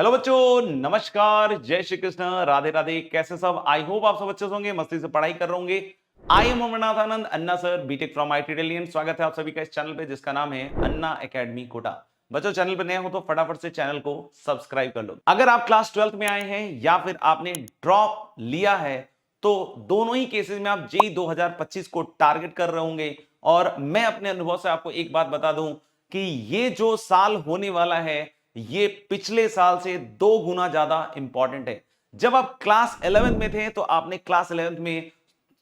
Hello बच्चों, नमस्कार, जय श्री कृष्ण, राधे राधे। कैसे सब? आई होप आप सब अच्छे से होंगे, मस्ती से पढ़ाई कर रहे होंगे। I am Amarnath Anand, Anna sir, BTech from IIT Italian. स्वागत है आप सभी का इस चैनल पे जिसका नाम है अन्ना एकेडमी कोटा। बच्चों, चैनल पे नए हो तो फटाफट से चैनल को सब्सक्राइब कर लो। अगर आप क्लास 12th में आए हैं या फिर आपने ड्रॉप लिया है तो दोनों ही केसेस में आप जेई 2025 को टारगेट कर रहे होंगे। और मैं अपने अनुभव से आपको एक बात बता दूं कि ये जो साल होने वाला है ये पिछले साल से 2 गुना ज्यादा इंपॉर्टेंट है। जब आप क्लास 11th में थे तो आपने क्लास 11th में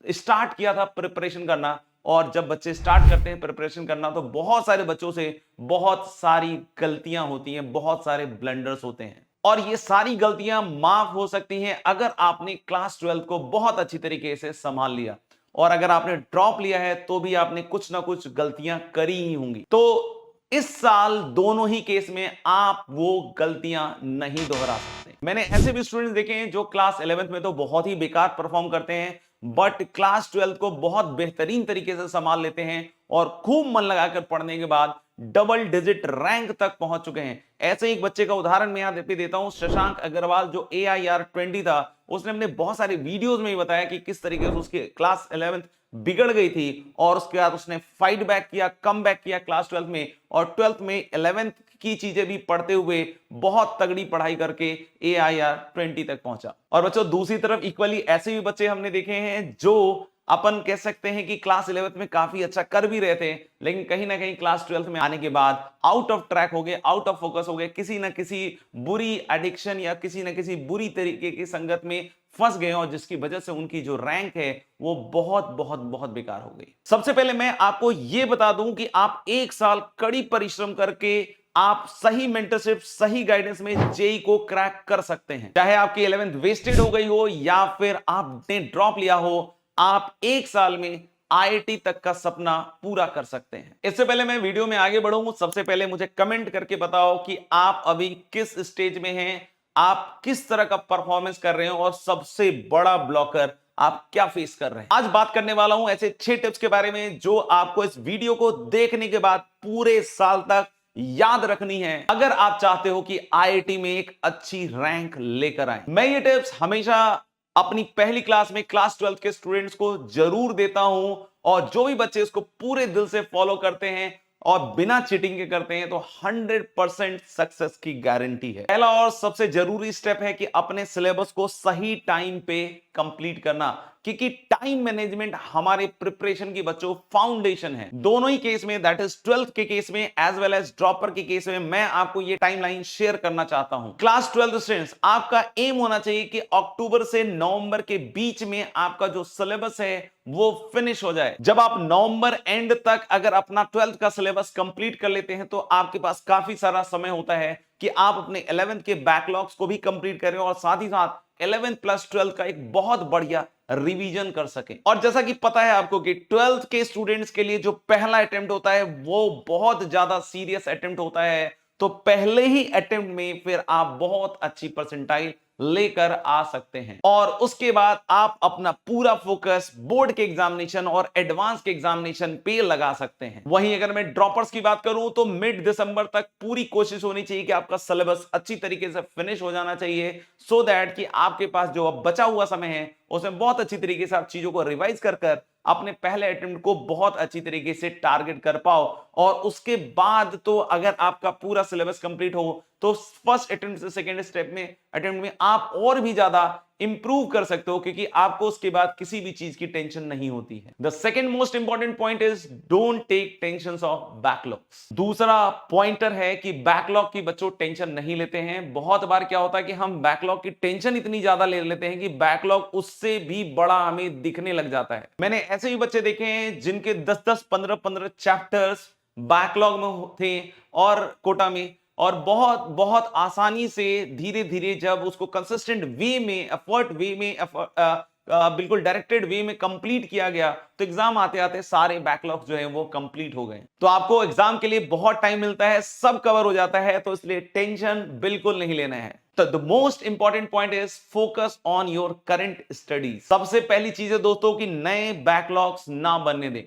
स्टार्ट किया था प्रिपरेशन करना, और जब बच्चे स्टार्ट करते हैं प्रिपरेशन करना तो बहुत सारे बच्चों से बहुत सारी गलतियां होती हैं, बहुत सारे ब्लंडर्स होते हैं, और ये सारी गलतियां माफ हो सकती हैं अगर आपने क्लास 12 को बहुत अच्छी तरीके से संभाल लिया। और अगर आपने ड्रॉप लिया है तो भी आपने कुछ ना कुछ गलतियां करी ही होंगी। तो इस साल दोनों ही केस में आप वो गलतियां नहीं दोहरा सकते। मैंने ऐसे भी स्टूडेंट्स देखे हैं जो क्लास 11th में तो बहुत ही बेकार परफॉर्म करते हैं, बट क्लास 12 को बहुत बेहतरीन तरीके से संभाल लेते हैं और खूब मन लगाकर पढ़ने के बाद डबल डिजिट रैंक तक पहुंच चुके हैं। ऐसे एक बच्चे का उदाहरण मैं यहां पे देता हूं, शशांक अग्रवाल, जो AIR 20 था। उसने अपने बहुत सारे वीडियोस में ही बताया कि किस तरीके से उसकी क्लास 11th बिगड़ गई थी और उसके बाद उसने फाइट बैक किया, कम बैक किया क्लास 12th में, और 12th में 11th की चीजें भी पढ़ते हुए बहुत तगड़ी पढ़ाई करके AIR 20 तक पहुंचा। और बच्चों, दूसरी तरफ इक्वली ऐसे भी बच्चे हमने देखे हैं जो अपन कह सकते हैं कि क्लास 11th में काफी अच्छा कर भी रहे थे, लेकिन कहीं ना कहीं क्लास 12th में आने के बाद आउट ऑफ ट्रैक हो गए, आउट ऑफ फोकस हो गए, किसी ना किसी बुरी एडिक्शन या किसी ना किसी बुरी तरीके की संगत में फंस गए, और जिसकी वजह से उनकी जो रैंक है वो बहुत बहुत बहुत बेकार हो गई। सबसे पहले मैं आपको यह बता दूं कि आप एक साल कड़ी परिश्रम करके आप सही मेंटरशिप, सही गाइडेंस में जेई को क्रैक कर सकते हैं। चाहे आपकी 11th वेस्टेड हो गई हो या फिर आपने ड्रॉप लिया हो, आप एक साल में आईआईटी तक का सपना पूरा कर सकते हैं। इससे पहले मैं वीडियो में आगे बढ़ूं, सबसे पहले मुझे कमेंट करके बताओ कि आप अभी किस स्टेज में हैं, आप किस तरह का परफॉर्मेंस कर रहे हो, और सबसे बड़ा ब्लॉकर आप क्या फेस कर रहे हैं। आज बात करने वाला हूं ऐसे 6 टिप्स के बारे में जो आपको इस वीडियो को देखने के बाद पूरे साल तक याद रखनी है अगर आप चाहते हो कि आईआईटी में एक अच्छी रैंक लेकर आए। मैं ये टिप्स हमेशा अपनी पहली क्लास में क्लास 12 के स्टूडेंट्स को जरूर देता हूं, और जो भी बच्चे इसको पूरे दिल से फॉलो करते हैं और बिना चीटिंग के करते हैं तो 100% सक्सेस की गारंटी है। पहला और सबसे जरूरी स्टेप है कि अपने सिलेबस को सही टाइम पे कंप्लीट करना, क्योंकि टाइम मैनेजमेंट हमारे प्रिपरेशन की बच्चों फाउंडेशन है। दोनों ही केस में, दैट इज 12th के केस में एज वेल एज ड्रॉपर के केस में, मैं आपको ये टाइमलाइन शेयर करना चाहता हूं। क्लास 12 स्टूडेंट्स, आपका एम होना चाहिए कि अक्टूबर से नवंबर के बीच में आपका जो सिलेबस है वो फिनिश हो जाए। जब आप नवंबर एंड तक अगर अपना 12th का सिलेबस कंप्लीट कर लेते हैं तो आपके पास काफी सारा समय होता है कि आप अपने 11th के बैकलॉग्स को भी कंप्लीट करें और साथ ही साथ 11th प्लस 12th का एक बहुत बढ़िया रिवीजन कर सकें। और जैसा कि पता है आपको कि 12th के स्टूडेंट्स के लिए जो पहला अटेम्प्ट होता है वो बहुत ज्यादा सीरियस अटेम्प्ट होता है, तो पहले ही अटेम्प्ट में फिर आप बहुत अच्छी परसेंटाइल लेकर आ सकते हैं, और उसके बाद आप अपना पूरा फोकस बोर्ड के एग्जामिनेशन और एडवांस के एग्जामिनेशन पे लगा सकते हैं। वहीं अगर मैं ड्रॉपर्स की बात करूं तो मिड दिसंबर तक पूरी कोशिश होनी चाहिए कि आपका सिलेबस अच्छी तरीके से फिनिश हो जाना चाहिए, सो दैट कि आपके पास जो अब बचा हुआ समय है उसमें बहुत अच्छी तरीके से आप चीजों को रिवाइज कर अपने पहले अटेम्प्ट को बहुत अच्छी तरीके से टारगेट कर पाओ। और उसके बाद तो अगर आपका पूरा सिलेबस कंप्लीट हो तो फर्स्ट अटेम्प्ट से सेकंड अटेम्प्ट में आप और भी ज्यादा इंप्रूव कर सकते हो, क्योंकि आपको उसके बाद किसी भी चीज की टेंशन नहीं होती है। The second most important point is don't take tension of backlogs. दूसरा पॉइंटर है कि बैकलॉग की बच्चों टेंशन नहीं लेते हैं। बहुत बार क्या होता है कि हम बैकलॉग की टेंशन इतनी ज्यादा ले लेते हैं कि बैकलॉग उससे भी बड़ा हमें दिखने लग जाता है। मैंने ऐसे भी बच्चे देखे हैं जिनके 10-10, 15-15 चैप्टर्स बैकलॉग में थे और कोटा में, और बहुत बहुत आसानी से धीरे धीरे जब उसको कंसिस्टेंट वे में, एफर्ट वे में, बिल्कुल डायरेक्टेड वे में कंप्लीट किया गया तो एग्जाम आते आते सारे बैकलॉग जो है वो कंप्लीट हो गए। तो आपको एग्जाम के लिए बहुत टाइम मिलता है, सब कवर हो जाता है, तो इसलिए टेंशन बिल्कुल नहीं लेना है। तो the most important point is focus on your current studies. सबसे पहली चीज है दोस्तों कि नए बैकलॉग्स ना बनने दें।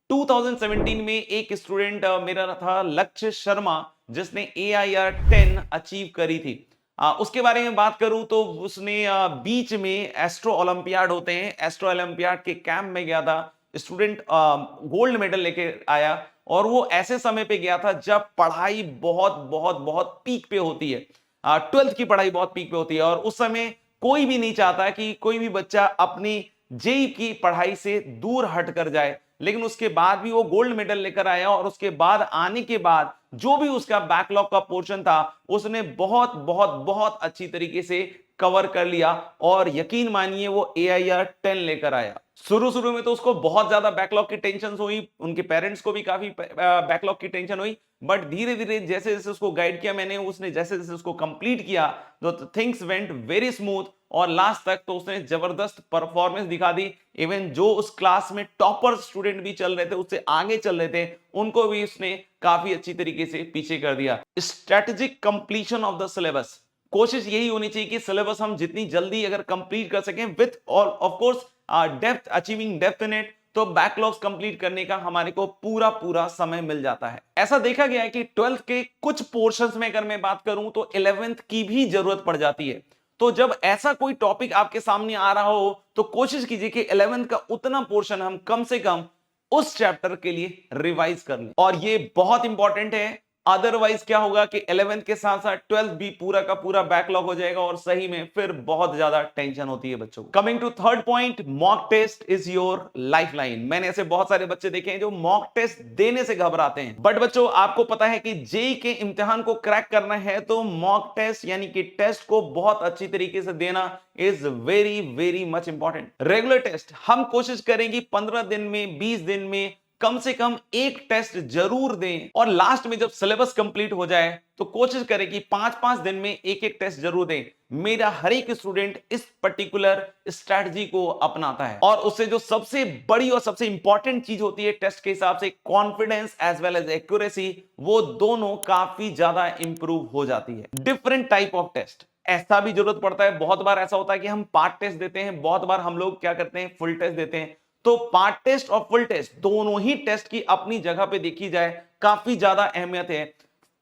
2017 में एक स्टूडेंट मेरा था लक्ष्य शर्मा, जिसने AIR 10 अचीव करी थी। उसके बारे में बात करूं तो उसने बीच में एस्ट्रो ओलंपियाड होते हैं, एस्ट्रो ओलंपियाड के कैंप में गया था। स्टूडेंट गोल्ड मेडल लेके आया और वो ऐसे समय पे गया था जब पढ़ाई बहुत बहुत बहुत पीक पे होती है। 12th की पढ़ाई बहुत पीक पे होती है और उस समय कोई भी नहीं चाहता कि कोई भी बच्चा अपनी जेई की पढ़ाई से दूर हट कर जाए, लेकिन उसके बाद भी वो गोल्ड मेडल लेकर आया और उसके बाद आने के बाद जो भी उसका बैकलॉग का पोर्शन था उसने बहुत बहुत बहुत अच्छी तरीके से कवर कर लिया और यकीन मानिए वो AIR 10 लेकर आया। शुरू शुरू में तो उसको बहुत ज्यादा बैकलॉग की टेंशन हुई, उनके पेरेंट्स को भी काफी बैकलॉग की टेंशन हुई, बट धीरे धीरे जैसे जैसे उसको गाइड किया मैंने, उसने जैसे जैसे उसको कंप्लीट किया तो थिंग्स वेंट वेरी स्मूथ और लास्ट तक तो उसने जबरदस्त परफॉर्मेंस दिखा दी। इवन जो उस क्लास में टॉपर स्टूडेंट भी चल रहे थे, उससे आगे चल रहे थे, उनको भी उसने काफी अच्छी तरीके से पीछे कर दिया। Strategic completion of the syllabus, कोशिश यही होनी चाहिए कि सिलेबस हम जितनी जल्दी अगर कंप्लीट कर सकें विथ और of course depth, achieving depth in it, तो बैकलॉग्स कंप्लीट करने का हमारे को पूरा पूरा समय मिल जाता है। ऐसा देखा गया है कि 12th के कुछ पोर्शंस में अगर मैं बात करूं तो 11th की भी जरूरत पड़ जाती है। तो जब ऐसा कोई टॉपिक आपके सामने आ रहा हो तो कोशिश कीजिए कि 11th का उतना पोर्शन हम कम से कम उस चैप्टर के लिए रिवाइज कर लें और ये बहुत इंपॉर्टेंट है। अदरवाइज क्या होगा कि 11th के साथ साथ 12th भी पूरा का पूरा बैकलॉग हो जाएगा और सही में फिर बहुत ज्यादा टेंशन होती है बच्चों को। Coming to third point, mock test is your lifeline. मैंने ऐसे बहुत सारे बच्चे देखे हैं जो मॉक टेस्ट देने से घबराते हैं, बट बच्चों आपको पता है कि जेई के इम्तिहान को क्रैक करना है तो मॉक टेस्ट यानी कि टेस्ट को बहुत अच्छी तरीके से देना is very very much important. Regular test हम कोशिश करेंगे 15 दिन में, 20 दिन में कम से कम एक टेस्ट जरूर दें और लास्ट में जब सिलेबस कंप्लीट हो जाए तो कोशिश करें कि 5-5 दिन में एक एक टेस्ट जरूर दें। मेरा हर एक स्टूडेंट इस पर्टिकुलर स्ट्रैटेजी को अपनाता है और उससे जो सबसे बड़ी और सबसे इंपॉर्टेंट चीज होती है टेस्ट के हिसाब से, confidence as well as accuracy, वो दोनों काफी ज्यादा इंप्रूव हो जाती है। डिफरेंट टाइप ऑफ टेस्ट, ऐसा भी जरूरत पड़ता है। बहुत बार ऐसा होता है कि हम पार्ट टेस्ट देते हैं, बहुत बार हम लोग क्या करते हैं फुल टेस्ट देते हैं। तो पार्ट टेस्ट और फुल टेस्ट दोनों ही टेस्ट की अपनी जगह पे देखी जाए काफी ज्यादा अहमियत है।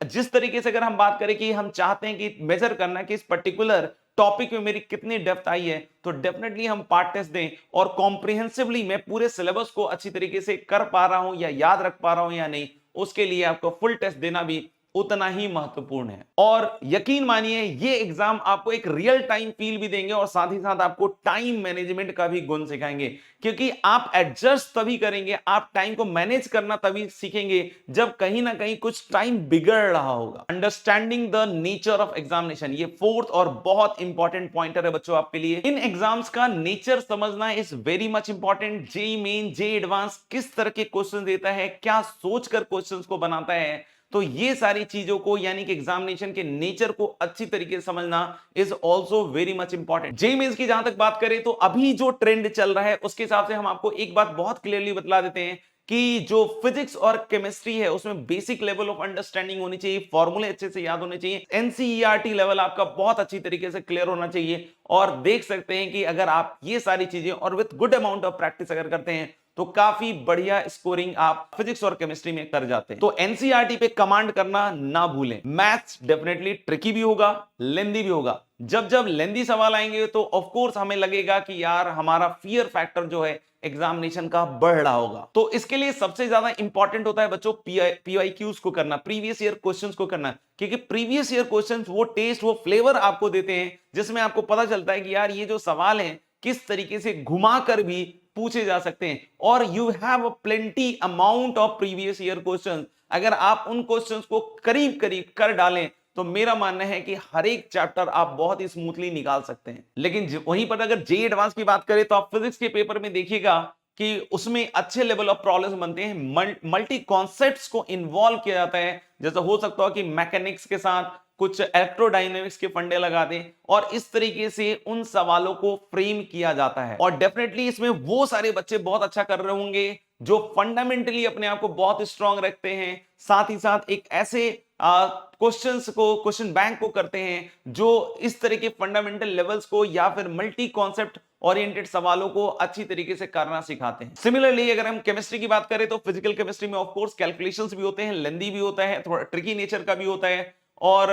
जिस तरीके से अगर हम बात करें कि हम चाहते हैं कि मेजर करना है कि इस पर्टिकुलर टॉपिक में मेरी कितनी डेप्थ आई है, तो डेफिनेटली हम पार्ट टेस्ट दें और कॉम्प्रिहेंसिवली मैं पूरे सिलेबस को अच्छी तरीके से कर पा रहा हूं या याद रख पा रहा हूं या नहीं, उसके लिए आपको फुल टेस्ट देना भी उतना ही महत्वपूर्ण है। और यकीन मानिए ये एग्जाम आपको एक रियल टाइम फील भी देंगे और साथ ही साथ आपको टाइम मैनेजमेंट का भी गुण सिखाएंगे, क्योंकि आप एडजस्ट तभी करेंगे, आप टाइम को मैनेज करना तभी सीखेंगे जब कहीं ना कहीं कुछ टाइम बिगड़ रहा होगा। Understanding the nature of examination, ये फोर्थ और बहुत इंपॉर्टेंट पॉइंटर है बच्चों आपके लिए। इन एग्जाम्स का नेचर समझना is very much important. JEE main, JEE advance किस तरह के क्वेश्चन देता है, क्या सोचकर क्वेश्चन को बनाता है, तो ये सारी चीजों को यानी कि एग्जामिनेशन के नेचर को अच्छी तरीके से समझना is also very much important. JEE mains की जहां तक बात करें तो अभी जो ट्रेंड चल रहा है उसके हिसाब से हम आपको एक बात बहुत क्लियरली बतला देते हैं कि जो फिजिक्स और केमिस्ट्री है उसमें बेसिक लेवल ऑफ अंडरस्टैंडिंग होनी चाहिए, फॉर्मूले अच्छे से याद होने चाहिए, एनसीईआरटी लेवल आपका बहुत अच्छी तरीके से क्लियर होना चाहिए। और देख सकते हैं कि अगर आप ये सारी चीजें और with good amount of practice अगर करते हैं तो काफी बढ़िया स्कोरिंग आप फिजिक्स और केमिस्ट्री में कर जाते हैं। तो एनसीईआरटी पे कमांड करना ना भूलें। मैथ्स डेफिनेटली ट्रिकी भी होगा, लेंदी भी होगा। जब जब लेंदी सवाल आएंगे तो ऑफ कोर्स हमें लगेगा कि यार हमारा फियर फैक्टर जो है एग्जामिनेशन का बढ़ रहा होगा। तो इसके लिए सबसे ज्यादा इंपॉर्टेंट होता है बच्चों पीवाईक्यूज को करना, प्रीवियस ईयर क्वेश्चंस को करना, क्योंकि प्रीवियस ईयर क्वेश्चंस वो टेस्ट, वो फ्लेवर आपको देते हैं जिसमें आपको पता चलता है कि यार ये जो सवाल है किस तरीके से घुमाकर भी पूछे जा सकते हैं। और you have plenty amount of previous year questions. अगर आप उन क्वेश्चंस को करीब करीब कर डालें तो मेरा मानना है कि हर एक चैप्टर आप बहुत ही स्मूथली निकाल सकते हैं। लेकिन वहीं पर अगर जेईई एडवांस की बात करें तो आप फिजिक्स के पेपर में देखिएगा कि उसमें अच्छे लेवल ऑफ प्रॉब्लम्स बनते हैं, मल्टी कॉन्सेप्ट्स को इन्वॉल्व किया जाता है। जैसा हो सकता है कि मैकेनिक्स के साथ कुछ इलेक्ट्रोडायनेमिक्स के फंडे लगा दें और इस तरीके से उन सवालों को फ्रेम किया जाता है। और डेफिनेटली इसमें वो सारे बच्चे बहुत अच्छा कर रहे होंगे जो फंडामेंटली अपने आप को बहुत स्ट्रांग रखते हैं, साथ ही साथ एक ऐसे क्वेश्चंस को, क्वेश्चन बैंक को करते हैं जो इस तरह के फंडामेंटल लेवल्स को या फिर मल्टी कॉन्सेप्ट ओरिएंटेड सवालों को अच्छी तरीके से करना सिखाते हैं। सिमिलरली अगर हम केमिस्ट्री की बात करें तो फिजिकल केमिस्ट्री में ऑफ कोर्स कैलकुलेशंस भी होते हैं, लेंदी भी होता है, थोड़ा ट्रिकी नेचर का भी होता है। और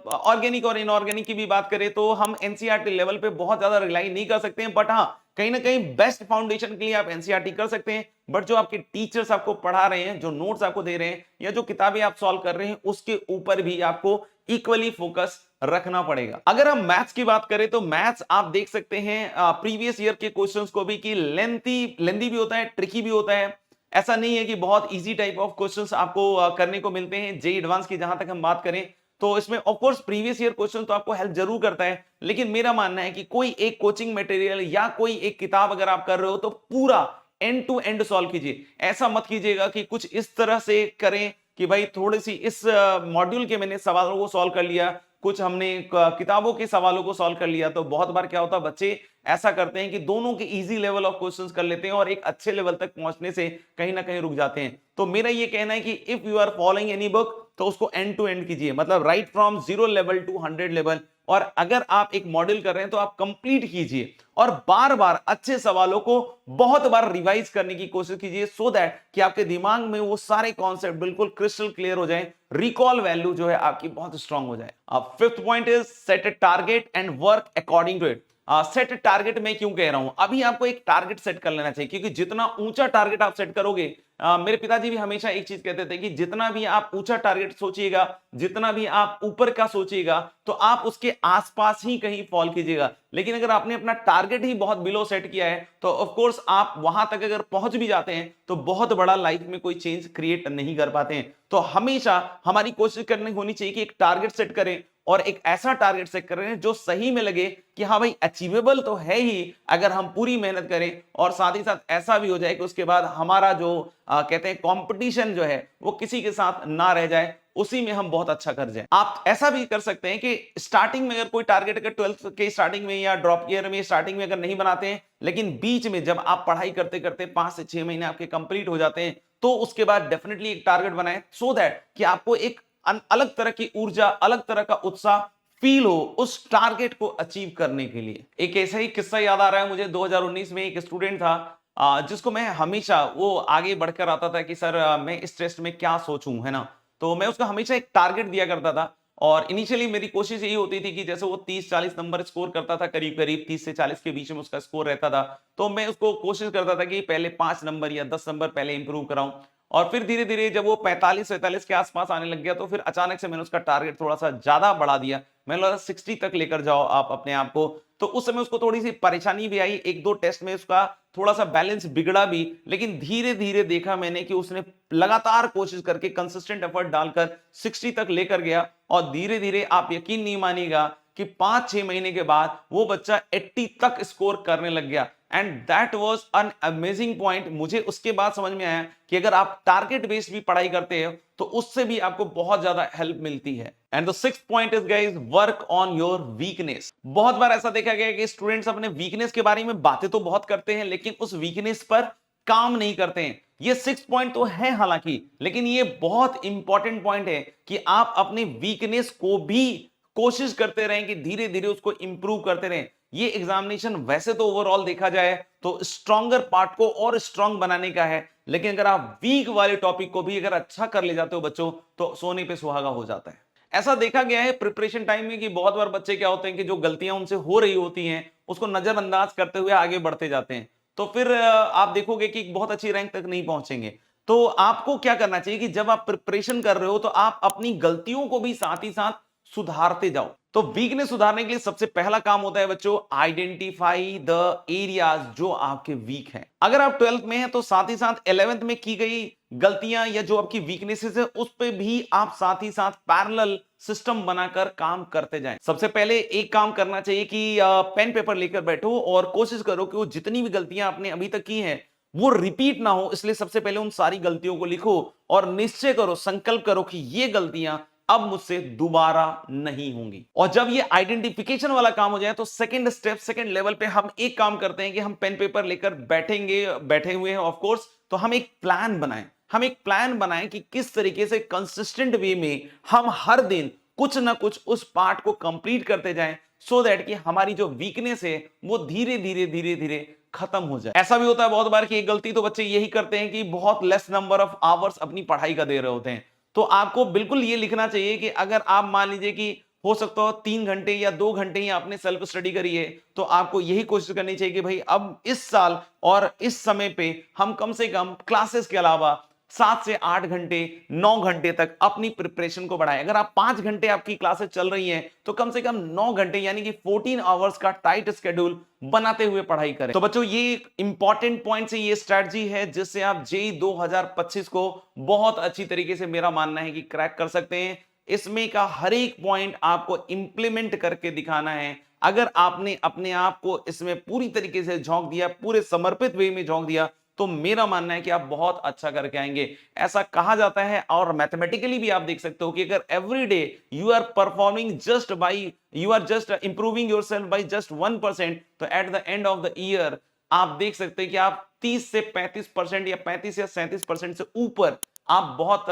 ऑर्गेनिक और इनऑर्गेनिक की भी बात करें तो हम एनसीईआरटी लेवल पे बहुत ज्यादा रिलाई नहीं कर सकते हैं, बट हाँ कहीं ना कहीं बेस्ट फाउंडेशन के लिए आप एनसीईआरटी कर सकते हैं। बट जो आपके टीचर्स आपको पढ़ा रहे हैं, जो नोट्स आपको दे रहे हैं, या जो किताबें आप सॉल्व कर रहे हैं, उसके ऊपर भी आपको इक्वली फोकस रखना पड़ेगा। अगर हम मैथ्स की बात करें तो मैथ्स आप देख सकते हैं प्रीवियस ईयर के क्वेश्चंस को भी कि लेंथी भी होता है, ट्रिकी भी होता है। ऐसा नहीं है कि बहुत इजी टाइप ऑफ क्वेश्चंस आपको करने को मिलते हैं। जेई एडवांस की जहां तक हम बात करें तो इसमें of course previous year question तो आपको हेल्प जरूर करता है, लेकिन मेरा मानना है कि कोई एक कोचिंग मटेरियल या कोई एक किताब अगर आप कर रहे हो तो पूरा एंड टू एंड सॉल्व कीजिए। ऐसा मत कीजिएगा कि कुछ इस तरह से करें कि भाई थोड़ी सी इस मॉड्यूल के मैंने सवालों को सॉल्व कर लिया, कुछ हमने किताबों के सवालों को सॉल्व कर लिया। तो बहुत बार क्या होता है, बच्चे ऐसा करते हैं कि दोनों के इजी लेवल ऑफ क्वेश्चंस कर लेते हैं और एक अच्छे लेवल तक पहुंचने से कहीं ना कहीं रुक जाते हैं। तो मेरा ये कहना है कि if you are following any book तो उसको एंड टू एंड कीजिए, मतलब right from 0 level to 100 level. और अगर आप एक मॉड्यूल कर रहे हैं तो आप कंप्लीट कीजिए और बार बार अच्छे सवालों को बहुत बार रिवाइज करने की कोशिश कीजिए, सो दैट कि आपके दिमाग में वो सारे कॉन्सेप्ट बिल्कुल क्रिस्टल क्लियर हो जाए, रिकॉल वैल्यू जो है आपकी बहुत स्ट्रांग हो जाए। अब fifth point is set a target and work according to it. Set target मैं क्यों कह रहा हूं, अभी आपको एक टारगेट सेट कर लेना चाहिए, क्योंकि जितना ऊंचा टारगेट आप सेट करोगे, मेरे पिताजी भी हमेशा एक चीज कहते थे कि जितना भी आप ऊंचा टारगेट सोचिएगा, जितना भी आप ऊपर का सोचिएगा, तो आप उसके आसपास ही कहीं फॉल कीजिएगा। लेकिन अगर आपने अपना टारगेट ही बहुत बिलो सेट किया है तो ऑफ कोर्स आप वहां तक अगर पहुंच भी जाते हैं तो बहुत बड़ा लाइफ में कोई चेंज क्रिएट नहीं कर पाते हैं। तो हमेशा हमारी कोशिश करनी होनी चाहिए कि एक टारगेट सेट करें और एक ऐसा टारगेट सेट करें जो सही में लगे कि हाँ भाई अचीवेबल तो है ही अगर हम पूरी मेहनत करें, और साथ ही साथ ऐसा भी हो जाए कि उसके बाद हमारा जो कहते हैं कंपटीशन जो है वो किसी के साथ ना रह जाए, उसी में हम बहुत अच्छा कर जाए। आप ऐसा भी कर सकते हैं कि स्टार्टिंग में अगर कोई टारगेट अगर 12th के स्टार्टिंग में या ड्रॉप ईयर में स्टार्टिंग में अगर नहीं बनाते हैं, लेकिन बीच में जब आप पढ़ाई करते करते 5 से 6 महीने आपके कंप्लीट हो जाते हैं, तो उसके बाद डेफिनेटली एक टारगेट बनाएं, सो दैट कि आपको एक अलग तरह की ऊर्जा, अलग तरह का उत्साह फील हो उस टारगेट को अचीव करने के लिए। एक ऐसा ही किस्सा याद आ रहा है मुझे, 2019 में एक स्टूडेंट था जिसको मैं हमेशा, वो आगे बढ़कर आता था कि सर मैं इस टेस्ट में क्या सोचूं, है ना। तो मैं उसको हमेशा एक टारगेट दिया करता था, और इनिशियली मेरी कोशिश यही होती थी कि जैसे वो 30-40 नंबर स्कोर करता था, करीब करीब 30 से 40 के बीच में उसका स्कोर रहता था, तो मैं उसको कोशिश करता था कि पहले 5 नंबर या 10 नंबर पहले इंप्रूव कराऊं। और फिर धीरे धीरे जब वो 45-47 के आसपास आने लग गया तो फिर अचानक से मैंने उसका टारगेट थोड़ा सा ज्यादा बढ़ा दिया। मैंने बोला 60 तक लेकर जाओ आप अपने आप को। तो उस समय उसको थोड़ी सी परेशानी भी आई, एक दो टेस्ट में उसका थोड़ा सा बैलेंस बिगड़ा भी, लेकिन धीरे धीरे देखा मैंने कि उसने लगातार कोशिश करके कंसिस्टेंट एफर्ट डालकर 60 तक लेकर गया, और धीरे धीरे आप यकीन नहीं मानिएगा कि 5-6 महीने के बाद वो बच्चा 80 तक स्कोर करने लग गया। And that was an amazing point. मुझे उसके बाद समझ में आया कि अगर आप टारगेट बेस्ड भी पढ़ाई करते हो तो उससे भी आपको बहुत ज्यादा हेल्प मिलती है। And the sixth point is guys, work on your weakness. बहुत बार ऐसा देखा गया है कि स्टूडेंट्स अपने वीकनेस के बारे में बातें तो बहुत करते हैं, लेकिन उस वीकनेस पर काम नहीं करते हैं। ये 6 पॉइंट तो है हालांकि, लेकिन ये बहुत इंपॉर्टेंट पॉइंट है कि आप अपने वीकनेस को भी कोशिश करते रहें, कि धीरे धीरे उसको इंप्रूव करते रहें। ये एग्जामिनेशन वैसे तो ओवरऑल देखा जाए तो स्ट्रॉन्गर पार्ट को और स्ट्रॉन्ग बनाने का है, लेकिन अगर आप वीक वाले टॉपिक को भी अगर अच्छा कर ले जाते हो बच्चों, तो सोने पे सुहागा हो जाता है। ऐसा देखा गया है प्रिपरेशन टाइम में कि बहुत बार बच्चे क्या होते हैं कि जो गलतियां उनसे हो रही होती हैं उसको नजरअंदाज करते हुए आगे बढ़ते जाते हैं, तो फिर आप देखोगे कि बहुत अच्छी रैंक तक नहीं पहुंचेंगे। तो आपको क्या करना चाहिए कि जब आप प्रिपरेशन कर रहे हो तो आप अपनी गलतियों को भी साथ ही साथ सुधारते जाओ। तो वीकनेस सुधारने के लिए सबसे पहला काम होता है बच्चों, आइडेंटिफाई द एरियाज जो आपके वीक हैं। अगर आप 12th में हैं तो साथ ही साथ 11th में की गई गलतियां या जो आपकी वीकनेसेस है उस पे भी आप साथ ही साथ पैरेलल सिस्टम बनाकर काम करते जाएं। सबसे पहले एक काम करना चाहिए कि पेन पेपर लेकर बैठो और कोशिश करो कि वो जितनी भी गलतियां आपने अभी तक की हैं वो रिपीट ना हो, इसलिए सबसे पहले उन सारी गलतियों को लिखो और निश्चय करो, संकल्प करो कि ये गलतियां अब मुझसे दोबारा नहीं होंगी। और जब ये आइडेंटिफिकेशन वाला काम हो जाए तो सेकंड स्टेप, सेकंड लेवल पे हम एक काम करते हैं कि हम पेन पेपर लेकर बैठे हुए हैं ऑफ कोर्स, तो हम एक प्लान बनाएं। हम एक प्लान बनाएं कि किस तरीके से कंसिस्टेंट वे में हम हर दिन कुछ ना कुछ उस पार्ट को कंप्लीट करते जाएं, सो दैट कि हमारी जो वीकनेस है वो धीरे धीरे धीरे धीरे खत्म हो जाए। ऐसा भी होता है बहुत बार कि एक गलती तो बच्चे यही करते हैं कि बहुत लेस नंबर ऑफ आवर्स अपनी पढ़ाई का दे रहे होते हैं, तो आपको बिल्कुल ये लिखना चाहिए कि अगर आप मान लीजिए कि हो सकता हो 3 घंटे या 2 घंटे ही आपने सेल्फ स्टडी करी है, तो आपको यही कोशिश करनी चाहिए कि भाई अब इस साल और इस समय पे हम कम से कम क्लासेस के अलावा 7 से 8 घंटे 9 घंटे तक अपनी प्रिपरेशन को बढ़ाएं। अगर आप 5 घंटे आपकी क्लासेस चल रही हैं तो कम से कम 9 घंटे यानी कि 14 आवर्स का टाइट शेड्यूल बनाते हुए पढ़ाई करें। तो बच्चों ये इंपॉर्टेंट पॉइंट से ये स्ट्रेटजी है जिससे आप जेई 2025 को बहुत अच्छी तरीके से, मेरा मानना है कि क्रैक कर सकते हैं। इसमें का हर एक पॉइंट आपको इंप्लीमेंट करके दिखाना है। अगर आपने अपने आप को इसमें पूरी तरीके से झोंक दिया, पूरे समर्पित वे में झोंक दिया, तो मेरा मानना है कि आप बहुत अच्छा करके आएंगे। ऐसा कहा जाता है और मैथमेटिकली भी आप देख सकते हो कि अगर every day you are performing just by, you are just improving yourself by just 1%, तो at the end of the year आप देख सकते हैं कि आप 30 से 35% या 35 या 37% से ऊपर आप बहुत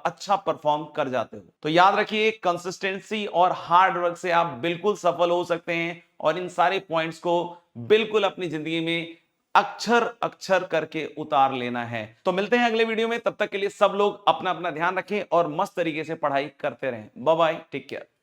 अच्छा परफॉर्म कर जाते हो। तो याद रखिए, कंसिस्टेंसी और हार्ड वर्क से आप बिल्कुल सफल हो सकते हैं और इन सारे पॉइंट्स को बिल्कुल अपनी जिंदगी में अक्षर अक्षर करके उतार लेना है। तो मिलते हैं अगले वीडियो में, तब तक के लिए सब लोग अपना अपना ध्यान रखें और मस्त तरीके से पढ़ाई करते रहें। Bye bye, take care.